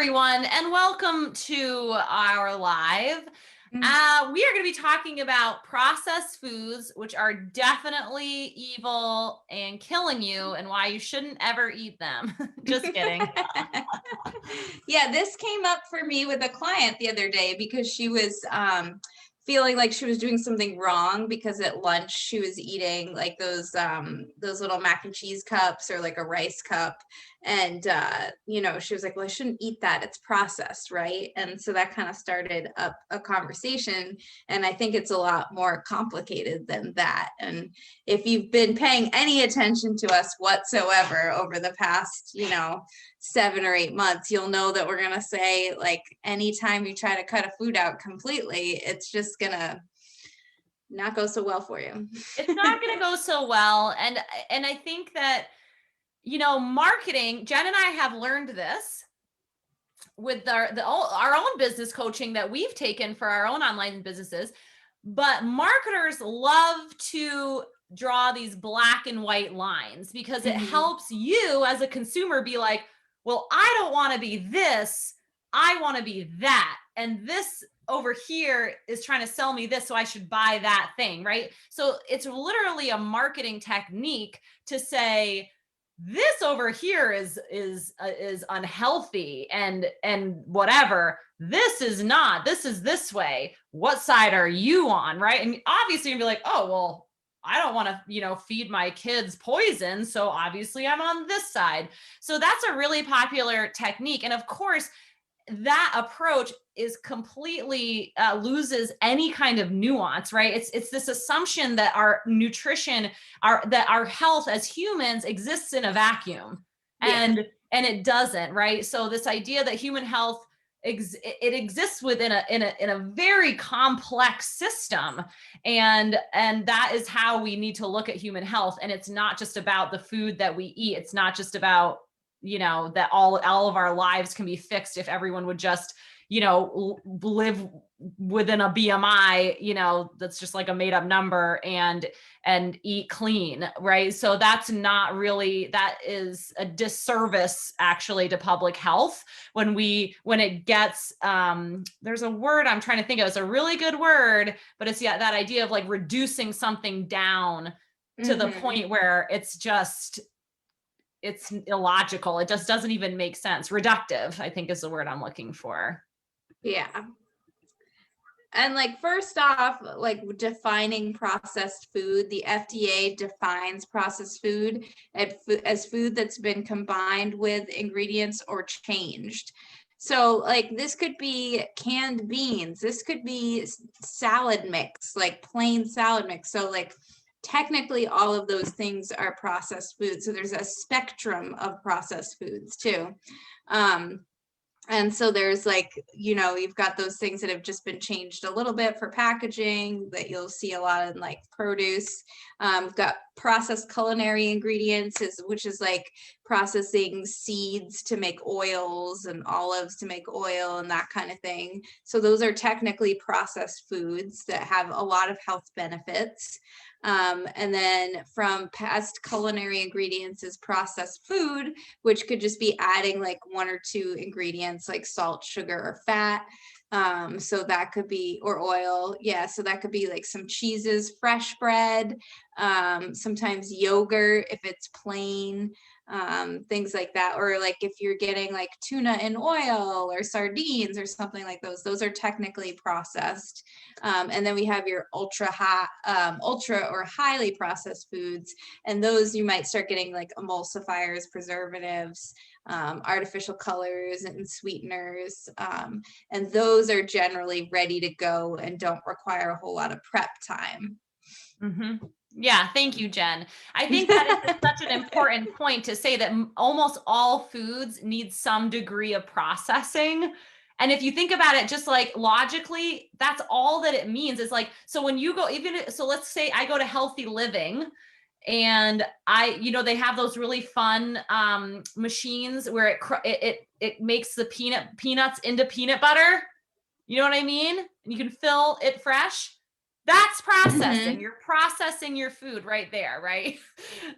everyone, and welcome to our live. We are going to be talking about processed foods, which are definitely evil and killing you, and why you shouldn't ever eat them. Just kidding. Yeah, this came up for me with a client the other day because she was feeling like she was doing something wrong because at lunch she was eating like those little mac and cheese cups or like a rice cup, and she was like, well, I shouldn't eat that, it's processed, right? And so that kind of started up a conversation, and I think it's a lot more complicated than that. And if you've been paying any attention to us whatsoever over the past 7 or 8 months, you'll know that we're gonna say, like, anytime you try to cut a food out completely, it's just gonna not go so well for you. It's not going to go so well. And I think that, marketing, Jen and I have learned this with our own business coaching that we've taken for our own online businesses. But marketers love to draw these black and white lines because it helps you as a consumer be like, well, I don't want to be this, I want to be that. And this over here is trying to sell me this, so I should buy that thing, right? So it's literally a marketing technique to say, this over here is unhealthy and whatever. This is not. This is this way. What side are you on, right? And obviously you'd be like, oh, well, I don't want to, feed my kids poison, so obviously I'm on this side. So that's a really popular technique. And of course, that approach is completely loses any kind of nuance, right? It's this assumption that our nutrition, that our health as humans exists in a vacuum, and it doesn't, right? So this idea that human health it exists within a very complex system, and that is how we need to look at human health. And it's not just about the food that we eat. It's not just about that all of our lives can be fixed if everyone would just, live within a BMI, that's just like a made up number, and eat clean, right? So that's not really, that is a disservice actually to public health when it gets, there's a word I'm trying to think of, it's a really good word, but it's that idea of like reducing something down to the point where it's illogical. It just doesn't even make sense. Reductive, I think, is the word I'm looking for. Yeah. And like, first off, like defining processed food, the FDA defines processed food as food that's been combined with ingredients or changed. So like, this could be canned beans, this could be salad mix, like plain salad mix. So like, technically all of those things are processed foods. So there's a spectrum of processed foods too. And so there's like, you've got those things that have just been changed a little bit for packaging that you'll see a lot in like produce. We've got processed culinary ingredients, which is like processing seeds to make oils and olives to make oil and that kind of thing. So those are technically processed foods that have a lot of health benefits. And then from past culinary ingredients is processed food, which could just be adding like 1 or 2 ingredients like salt, sugar, or fat. So that could be, or oil. Yeah. So that could be like some cheeses, fresh bread, sometimes yogurt, if it's plain, things like that. Or like if you're getting like tuna in oil or sardines or something like those are technically processed. And then we have your ultra or highly processed foods. And those you might start getting like emulsifiers, preservatives, artificial colors and sweeteners. And those are generally ready to go and don't require a whole lot of prep time. Yeah, thank you, Jen. I think that is such an important point to say that almost all foods need some degree of processing. And if you think about it, just like logically, that's all that it means. Is like, so when you go, so let's say I go to Healthy Living, and they have those really fun machines where it makes the peanuts into peanut butter. You know what I mean? And you can fill it fresh. That's processing. Mhm. You're processing your food right there, right?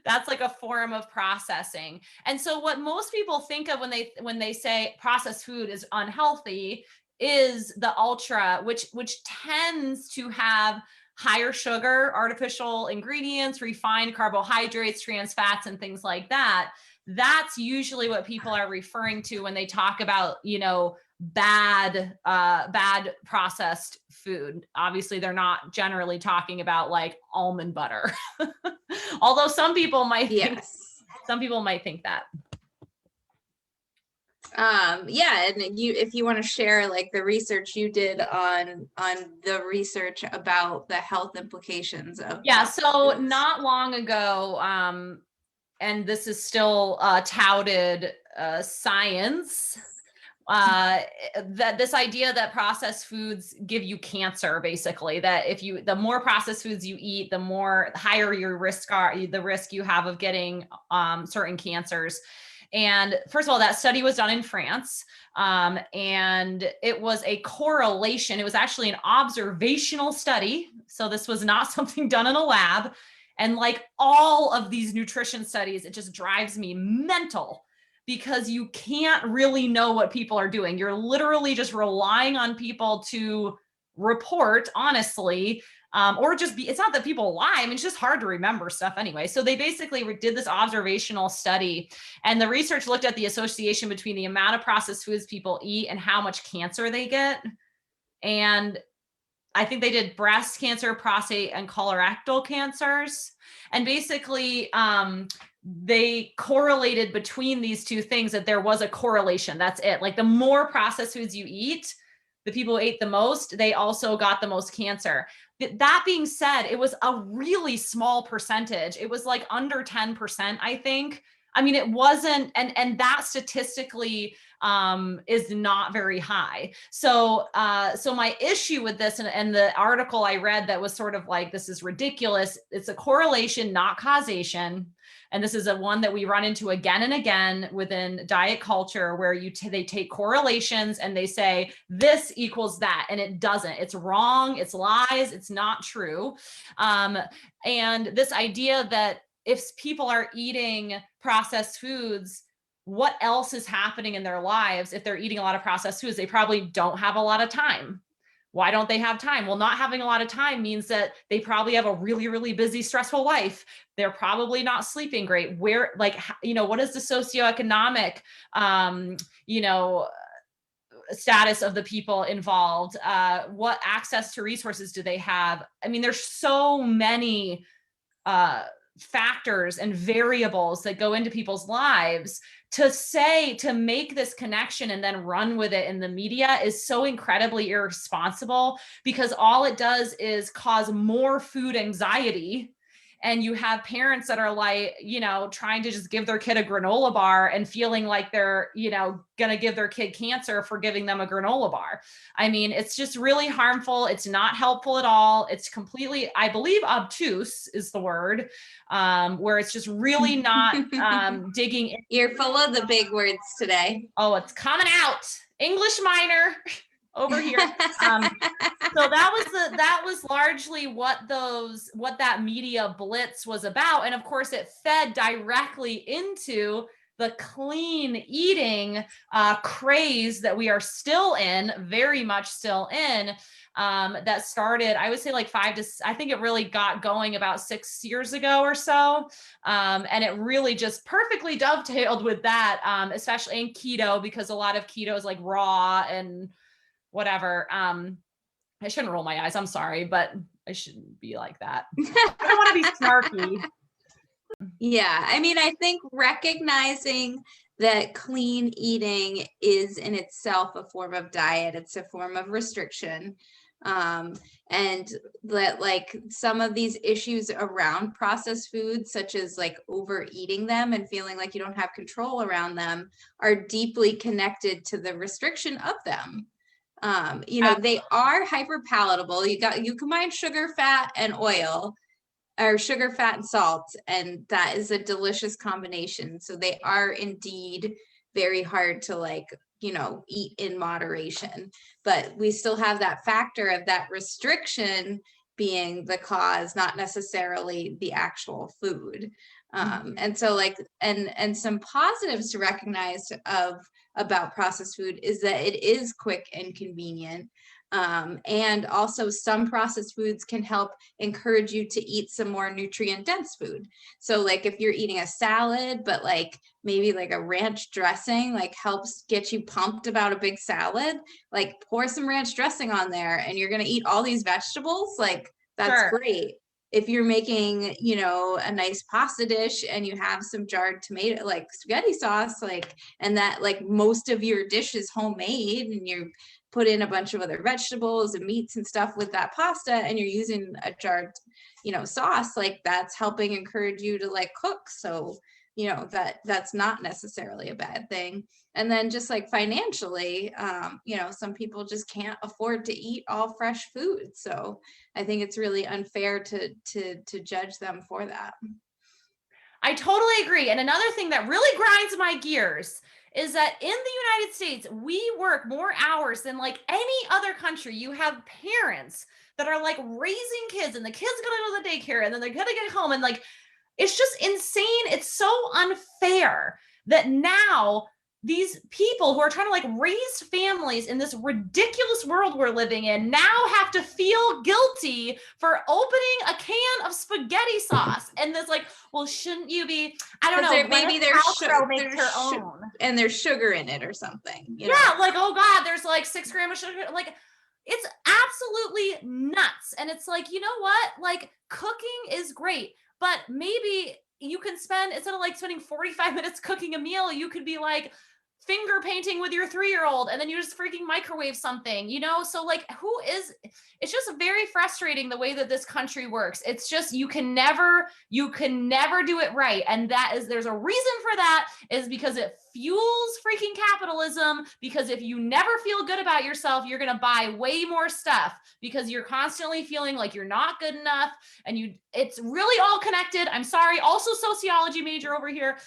That's like a form of processing. And so what most people think of when they say processed food is unhealthy is the ultra, which tends to have higher sugar, artificial ingredients, refined carbohydrates, trans fats, and things like that. That's usually what people are referring to when they talk about, bad processed food. Obviously, they're not generally talking about like almond butter. Although Yes. some people might think that. Yeah, and if you want to share like the research you did on the research about the health implications of Yeah, processed so foods. not long ago, and this is still touted science, uh that this idea that processed foods give you cancer, basically, that the more processed foods you eat, the more higher the risk you have of getting certain cancers. And first of all, that study was done in France, and it was a correlation. It was actually an observational study, so this was not something done in a lab. And like all of these nutrition studies, it just drives me mental because you can't really know what people are doing. You're literally just relying on people to report honestly, or just it's not that people lie. I mean, it's just hard to remember stuff anyway. So they basically did this observational study, and the research looked at the association between the amount of processed foods people eat and how much cancer they get. And I think they did breast cancer, prostate, and colorectal cancers. And basically, they correlated between these two things, that there was a correlation. That's it. Like the more processed foods you eat, the people who ate the most, they also got the most cancer. That being said, it was a really small percentage. It was like under 10%, I think. I mean, it wasn't, and that statistically is not very high. So my issue with this, and the article I read that was sort of like, this is ridiculous. It's a correlation, not causation. And this is a one that we run into again and again within diet culture, where they take correlations and they say this equals that, and it doesn't. It's wrong. It's lies. It's not true. And this idea that if people are eating processed foods, what else is happening in their lives? If they're eating a lot of processed foods, they probably don't have a lot of time. Why don't they have time? Well, not having a lot of time means that they probably have a really, really busy, stressful life. They're probably not sleeping great. Where, like, what is the socioeconomic, status of the people involved? What access to resources do they have? I mean, there's so many factors and variables that go into people's lives. To make this connection and then run with it in the media is so incredibly irresponsible, because all it does is cause more food anxiety. And you have parents that are like, trying to just give their kid a granola bar and feeling like they're, going to give their kid cancer for giving them a granola bar. I mean, it's just really harmful. It's not helpful at all. It's completely, I believe, obtuse is the word, where it's just really not digging in. You're full of the big words today. Oh, it's coming out. English minor over here. So that was largely what that media blitz was about. And of course, it fed directly into the clean eating craze that we are still in, very much still in. That started, I would say, like I think it really got going about 6 years ago or so. And it really just perfectly dovetailed with that, especially in keto, because a lot of keto is like raw and whatever. I shouldn't roll my eyes. I'm sorry, but I shouldn't be like that. I don't want to be snarky. Yeah, I mean, I think recognizing that clean eating is in itself a form of diet, it's a form of restriction. And that like some of these issues around processed foods, such as like overeating them and feeling like you don't have control around them, are deeply connected to the restriction of them. They are hyper palatable. You combine sugar, fat, and oil, or sugar, fat, and salt, and that is a delicious combination. So they are indeed very hard to eat in moderation, but we still have that factor of that restriction being the cause, not necessarily the actual food. And so like, and some positives to recognize about processed food is that it is quick and convenient. And also some processed foods can help encourage you to eat some more nutrient dense food. So like if you're eating a salad, but like maybe like a ranch dressing like helps get you pumped about a big salad, like pour some ranch dressing on there and you're going to eat all these vegetables, like that's great. If you're making, you know, a nice pasta dish and you have some jarred tomato, like spaghetti sauce, like, and that like most of your dish is homemade and you put in a bunch of other vegetables and meats and stuff with that pasta and you're using a jarred, you know, sauce, like that's helping encourage you to like cook. So, you know, that's not necessarily a bad thing. And then just like financially, you know, some people just can't afford to eat all fresh food. So I think it's really unfair to judge them for that. I totally agree. And another thing that really grinds my gears is that in the United States, we work more hours than like any other country. You have parents that are like raising kids and the kids going to the daycare and then they're going to get home and like, it's just insane. It's so unfair that now these people who are trying to like raise families in this ridiculous world we're living in now have to feel guilty for opening a can of spaghetti sauce. And there's like, well, shouldn't you be, I don't know, maybe there's own. And there's sugar in it or something. You yeah, know? Like, oh God, there's like 6 grams of sugar. Like, it's absolutely nuts. And it's like, you know what? Like, cooking is great, but maybe you can spend, instead of like spending 45 minutes cooking a meal, you could be like finger painting with your 3-year-old and then you just freaking microwave something, you know? So like, it's just very frustrating the way that this country works. It's just, you can never do it right. And there's a reason for that, is because it fuels freaking capitalism. Because if you never feel good about yourself, you're going to buy way more stuff because you're constantly feeling like you're not good enough. And it's really all connected. I'm sorry. Also sociology major over here.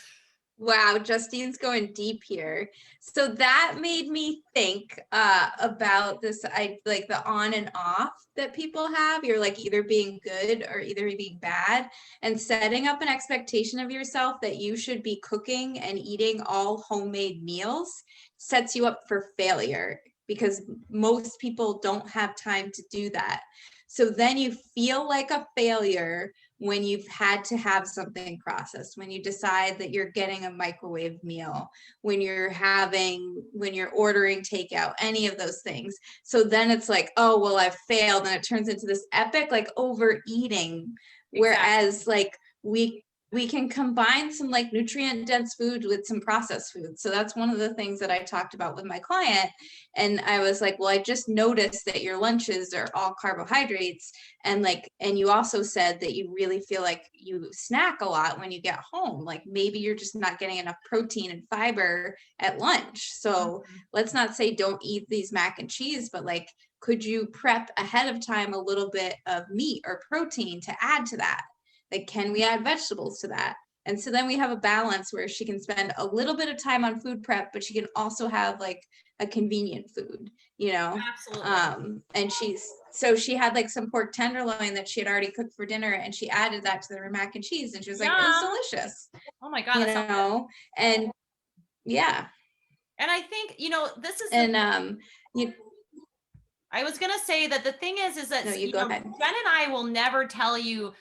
Wow, Justine's going deep here. So that made me think about this, like the on and off that people have. You're like either being good or either being bad, and setting up an expectation of yourself that you should be cooking and eating all homemade meals sets you up for failure, because most people don't have time to do that. So then you feel like a failure when you've had to have something processed, when you decide that you're getting a microwave meal, when you're ordering takeout, any of those things. So then it's like, oh, well, I've failed. And it turns into this epic, like overeating. Exactly. Whereas like we can combine some like nutrient dense food with some processed food. So that's one of the things that I talked about with my client. And I was like, well, I just noticed that your lunches are all carbohydrates. And you also said that you really feel like you snack a lot when you get home. Like maybe you're just not getting enough protein and fiber at lunch. So let's not say don't eat these mac and cheese, but like, could you prep ahead of time a little bit of meat or protein to add to that? Like, can we add vegetables to that? And so then we have a balance where she can spend a little bit of time on food prep, but she can also have like a convenient food, you know? Absolutely. And she had like some pork tenderloin that she had already cooked for dinner, and she added that to the mac and cheese, and she was like, it was delicious. Oh my God. You know? And yeah. And I think, this is, and I was going to say that the thing is that, no, you go ahead. Jen and I will never tell you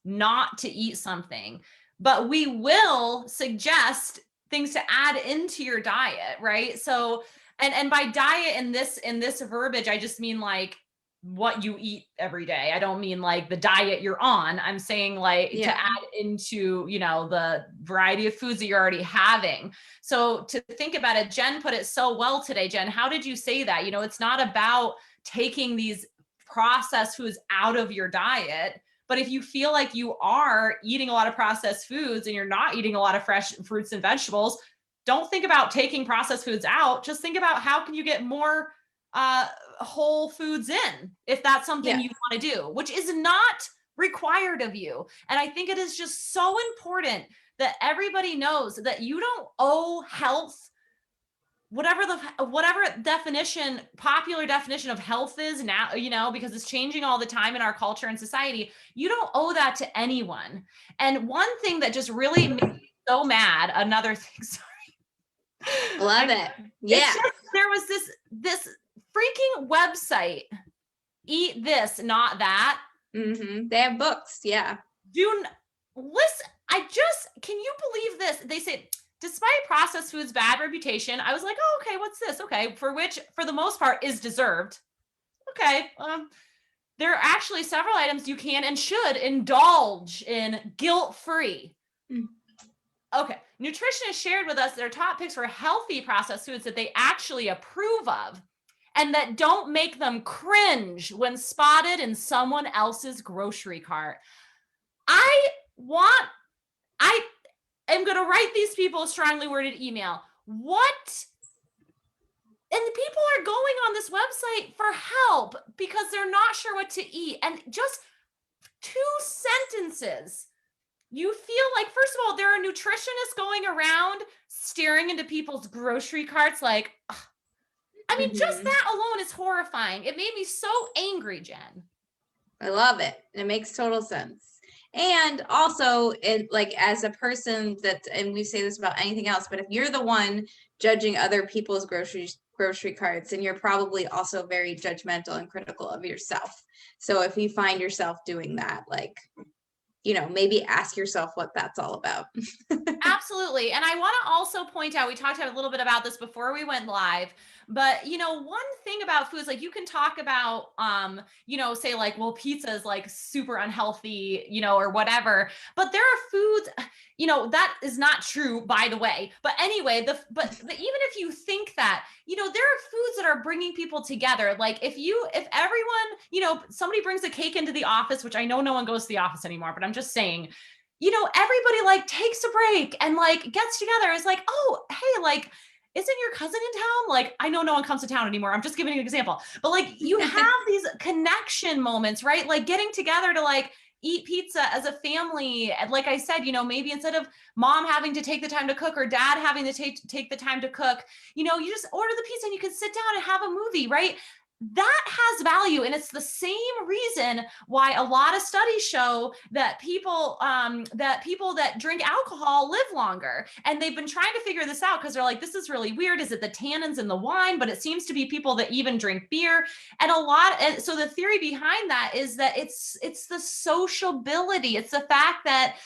not to eat something, but we will suggest things to add into your diet, right? So, and by diet in this verbiage, I just mean like what you eat every day. I don't mean like the diet you're on. I'm saying like to add into, the variety of foods that you're already having. So to think about it, Jen put it so well today. Jen, how did you say that? It's not about taking these processed foods out of your diet. But if you feel like you are eating a lot of processed foods and you're not eating a lot of fresh fruits and vegetables, don't think about taking processed foods out. Just think about how can you get more whole foods in, if that's something you want to do, which is not required of you. And I think it is just so important that everybody knows that you don't owe health whatever definition, popular definition of health is now, because it's changing all the time in our culture and society. You don't owe that to anyone. And one thing that just really made me so mad, another thing, sorry. Love it. Yeah. There was this freaking website, Eat This, Not That. They have books. Yeah. Listen, can you believe this? They say, despite processed food's bad reputation, I was like, oh, okay, what's this? Okay, for the most part is deserved. Okay, there are actually several items you can and should indulge in guilt-free. Okay, nutritionists shared with us their top picks for healthy processed foods that they actually approve of and that don't make them cringe when spotted in someone else's grocery cart. I am going to write these people a strongly worded email. What? And the people are going on this website for help because they're not sure what to eat. And just 2 sentences, you feel like, first of all, there are nutritionists going around staring into people's grocery carts like, ugh. I mean, just that alone is horrifying. It made me so angry, Jen. I love it. It makes total sense. And also, as a person and we say this about anything else, but if you're the one judging other people's grocery carts, and you're probably also very judgmental and critical of yourself. So if you find yourself doing that, maybe ask yourself what that's all about. Absolutely. And I want to also point out, we talked a little bit about this before we went live, but one thing about foods, like you can talk about, say like, well, pizza is like super unhealthy, or whatever, but there are foods, that is not true, by the way. But anyway, even if you think that, there are foods that are bringing people together. Like if everyone, somebody brings a cake into the office, which I know no one goes to the office anymore, but I'm just saying, everybody like takes a break and like gets together. It's like, oh, hey, like, isn't your cousin in town? Like, I know no one comes to town anymore. I'm just giving you an example, but like you have these connection moments, right? Like getting together to like eat pizza as a family. And like I said, maybe instead of mom having to take the time to cook or dad having to take the time to cook, you just order the pizza and you can sit down and have a movie, right? That has value. And it's the same reason why a lot of studies show that people that drink alcohol live longer. And they've been trying to figure this out because they're like, this is really weird. Is it the tannins in the wine? But it seems to be people that even drink beer and and so the theory behind that is that it's the sociability. It's the fact that,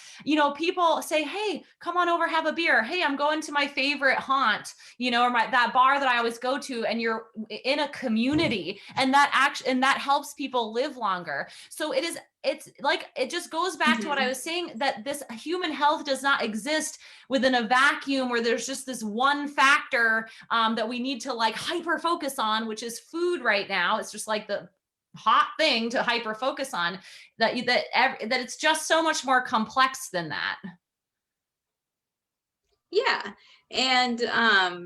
people say, hey, come on over, have a beer. Hey, I'm going to my favorite haunt, or that bar that I always go to, and you're in a community. And that helps people live longer. So it's like, it just goes back to what I was saying, that this human health does not exist within a vacuum where there's just this one factor that we need to like hyper focus on, which is food right now. It's just like the hot thing to hyper focus on, that it's just so much more complex than that. Yeah. And I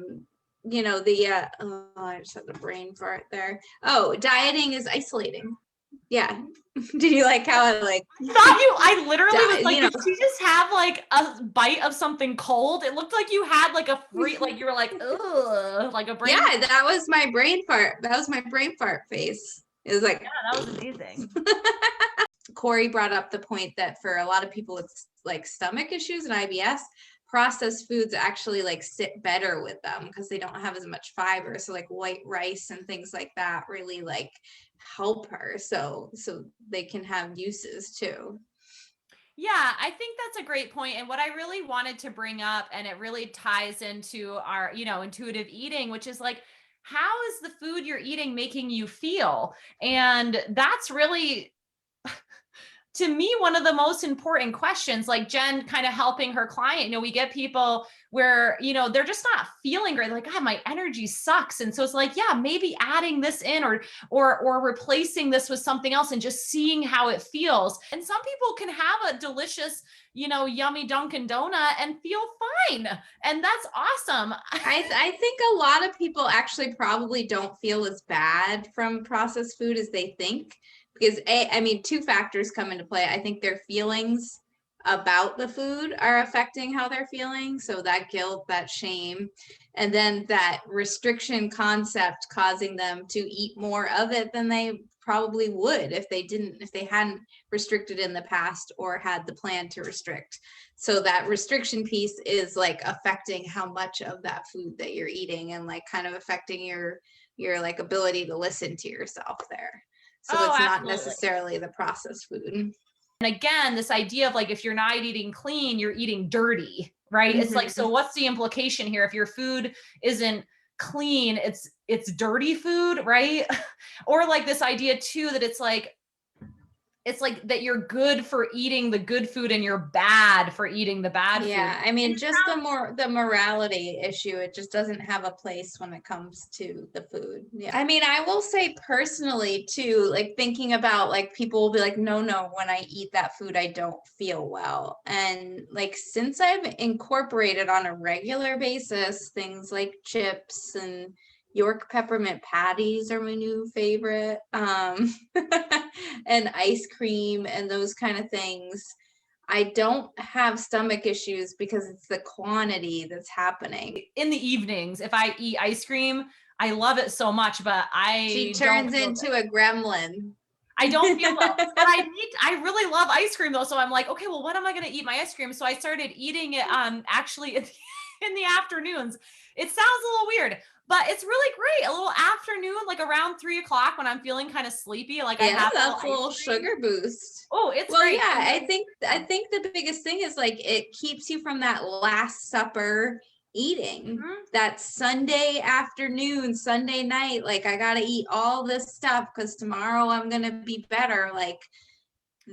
just had the brain fart there. Oh, dieting is isolating. Yeah. Did you like how I literally was like, did you just have like a bite of something cold? It looked like you had like a free, like you were like, ugh, like a brain. Yeah, that was my brain fart. That was my brain fart face. It was like, yeah, that was amazing. Corey brought up the point that for a lot of people, it's like stomach issues and IBS. Processed foods actually like sit better with them because they don't have as much fiber. So like white rice and things like that really like help her. So they can have uses too. Yeah, I think that's a great point. And what I really wanted to bring up, and it really ties into our, intuitive eating, which is like, how is the food you're eating making you feel? And that's really, to me, one of the most important questions. Like Jen kind of helping her client, we get people where, they're just not feeling great. Like, God, my energy sucks. And so it's like, yeah, maybe adding this in or replacing this with something else and just seeing how it feels. And some people can have a delicious, yummy Dunkin' Donut and feel fine. And that's awesome. I think a lot of people actually probably don't feel as bad from processed food as they think. Because 2 factors come into play. I think their feelings about the food are affecting how they're feeling. So that guilt, that shame, and then that restriction concept causing them to eat more of it than they probably would if they hadn't restricted in the past or had the plan to restrict. So that restriction piece is like affecting how much of that food that you're eating, and like kind of affecting your like ability to listen to yourself there. So Oh, it's not absolutely. necessarily the processed food. And again, this idea of like, if you're not eating clean, you're eating dirty, right? It's like, so what's the implication here? If your food isn't clean, it's dirty food, right? Or like this idea too, that it's like that you're good for eating the good food and you're bad for eating the bad food. Yeah, I mean, just the morality issue, it just doesn't have a place when it comes to the food. Yeah. I mean, I will say personally too, like thinking about like people will be like, no, when I eat that food, I don't feel well. And like since I've incorporated on a regular basis things like chips and York peppermint patties are my new favorite, and ice cream and those kind of things, I don't have stomach issues because it's the quantity that's happening. In the evenings, if I eat ice cream, I love it so much, but She turns into a gremlin. I don't feel well, but I really love ice cream though. So I'm like, okay, well, when am I going to eat my ice cream? So I started eating it, actually in the afternoons. It sounds a little weird, but it's really great. A little afternoon, like around 3 o'clock when I'm feeling kind of sleepy, like I have that's a little sugar boost. Oh, it's well, great. Yeah, I think the biggest thing is like it keeps you from that Last Supper eating, that Sunday afternoon, Sunday night, like I gotta eat all this stuff because tomorrow I'm gonna be better. Like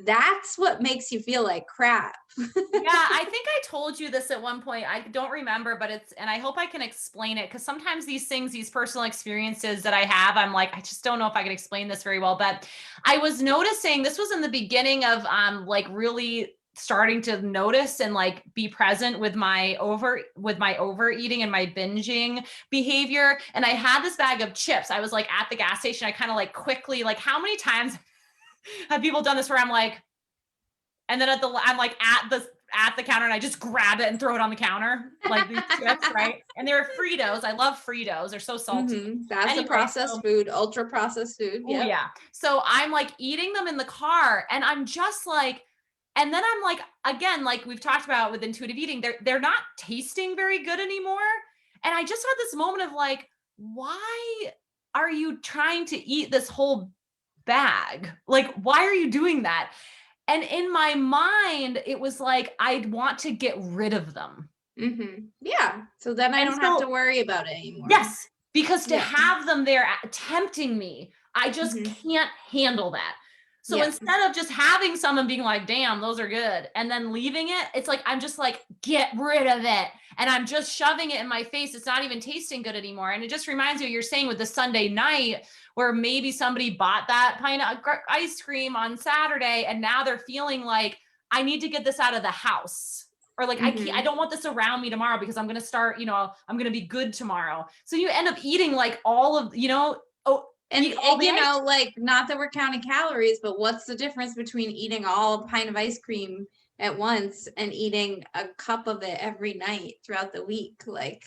that's what makes you feel like crap. Yeah, I think I told you this at one point. I don't remember, but and I hope I can explain it, because sometimes these things, these personal experiences that I have, I'm like, I just don't know if I can explain this very well. But I was noticing, this was in the beginning of like really starting to notice and like be present with my overeating and my binging behavior. And I had this bag of chips. I was like at the gas station. I kind of like quickly, like how many times have people done this where I'm like, and then I'm like at the counter and I just grab it and throw it on the counter, like these chips, right? And they're Fritos. I love Fritos. They're so salty. That's anyway, a processed food, ultra processed food. Oh yeah. So I'm like eating them in the car, and I'm just like, and then I'm like, again, like we've talked about with intuitive eating, they're not tasting very good anymore. And I just had this moment of like, why are you trying to eat this whole bag? Like, why are you doing that? And in my mind, it was like, I'd want to get rid of them. Yeah. So then I don't have to worry about it anymore. Yes. Because to have them there tempting me, I just can't handle that. So instead of just having some and being like, damn, those are good, and then leaving it, it's like, I'm just like, get rid of it. And I'm just shoving it in my face. It's not even tasting good anymore. And it just reminds me of you're saying with the Sunday night, where maybe somebody bought that pint of ice cream on Saturday, and now they're feeling like, I need to get this out of the house. Or like, I don't want this around me tomorrow because I'm going to start, I'm going to be good tomorrow. So you end up eating like all of, like, not that we're counting calories, but what's the difference between eating all a pint of ice cream at once and eating a cup of it every night throughout the week? Like,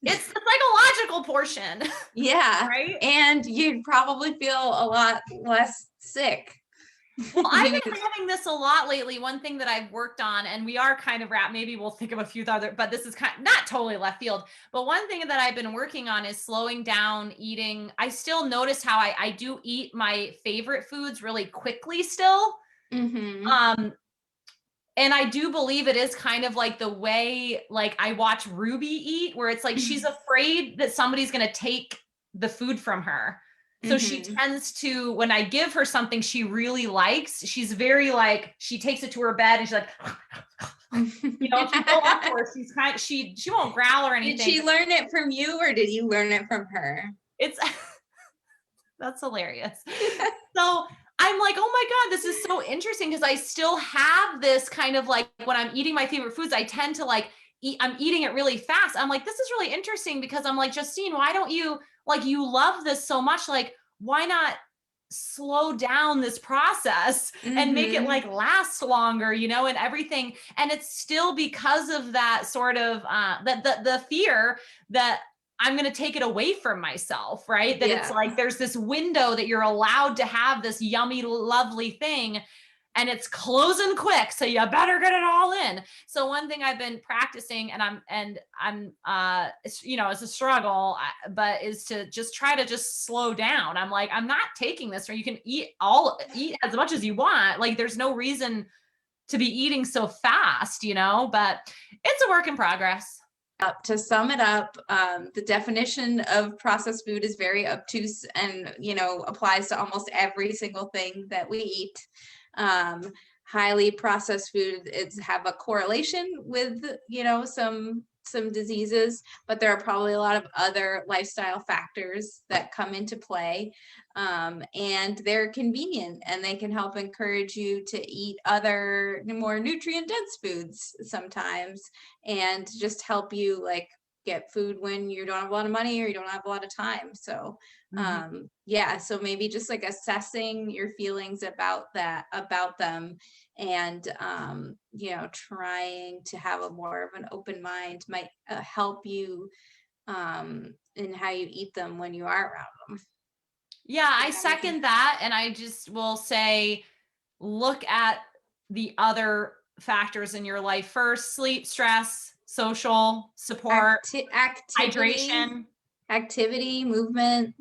it's the psychological portion. Yeah. Right. And you'd probably feel a lot less sick. Well, I've been having this a lot lately. One thing that I've worked on, and we are kind of maybe we'll think of a few other, but this is kind of not totally left field. But one thing that I've been working on is slowing down eating. I still notice how I do eat my favorite foods really quickly still. And I do believe it is kind of like the way, like I watch Ruby eat, where it's like, she's afraid that somebody's going to take the food from her. So she tends to, when I give her something she really likes, she's very like, she takes it to her bed and she's like, if you go up to her, she's kind of, she won't growl or anything. Did she learn it from you, or did you learn it from her? That's hilarious. So I'm like, oh my God, this is so interesting, because I still have this kind of like, when I'm eating my favorite foods, I tend to like I'm eating it really fast. I'm like, this is really interesting, because I'm like, Justine, why don't you, like, you love this so much, like, why not slow down this process and make it like last longer, you know, and everything. And it's still because of that sort of the fear that I'm going to take it away from myself, right? That it's like there's this window that you're allowed to have this yummy, lovely thing, and it's closing quick, so you better get it all in. So one thing I've been practicing, and I'm it's, you know, it's a struggle, but is to just try to just slow down. I'm like, I'm not taking this, or you can eat as much as you want. Like there's no reason to be eating so fast, you know, but it's a work in progress. To sum it up, the definition of processed food is very obtuse and, you know, applies to almost every single thing that we eat. Highly processed food have a correlation with, you know, some diseases, but there are probably a lot of other lifestyle factors that come into play. And they're convenient, and they can help encourage you to eat other more nutrient dense foods sometimes, and just help you like get food when you don't have a lot of money or you don't have a lot of time. So yeah, so maybe just like assessing your feelings about them, and you know, trying to have a more of an open mind might help you in how you eat them when you are around them. Yeah, I second that. And I just will say, look at the other factors in your life first: sleep, stress, social support, hydration. Activity, movement.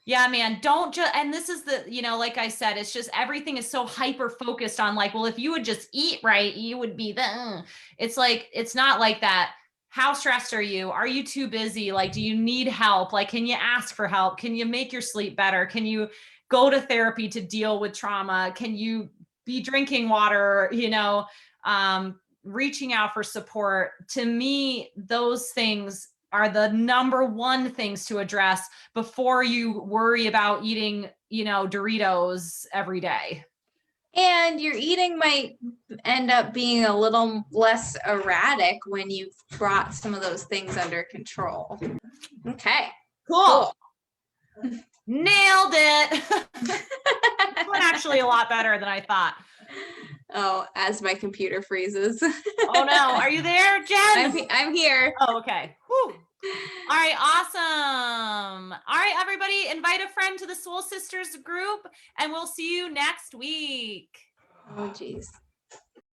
Yeah, man, don't just, and this is the, you know, like I said, it's just everything is so hyper focused on like, well, if you would just eat right, you would be the, it's like, it's not like that. How stressed are you? Are you too busy? Like, do you need help? Like, can you ask for help? Can you make your sleep better? Can you go to therapy to deal with trauma? Can you be drinking water, you know, reaching out for support? To me, those things are the number one things to address before you worry about eating, you know, Doritos every day. And your eating might end up being a little less erratic when you've brought some of those things under control. Okay. Cool. Nailed it. Went actually a lot better than I thought. Oh, as my computer freezes. Oh no, are you there, Jen? I'm here. Oh, okay. Whew. All right, awesome. All right, everybody, invite a friend to the Soul Sisters group, and we'll see you next week. Oh, geez.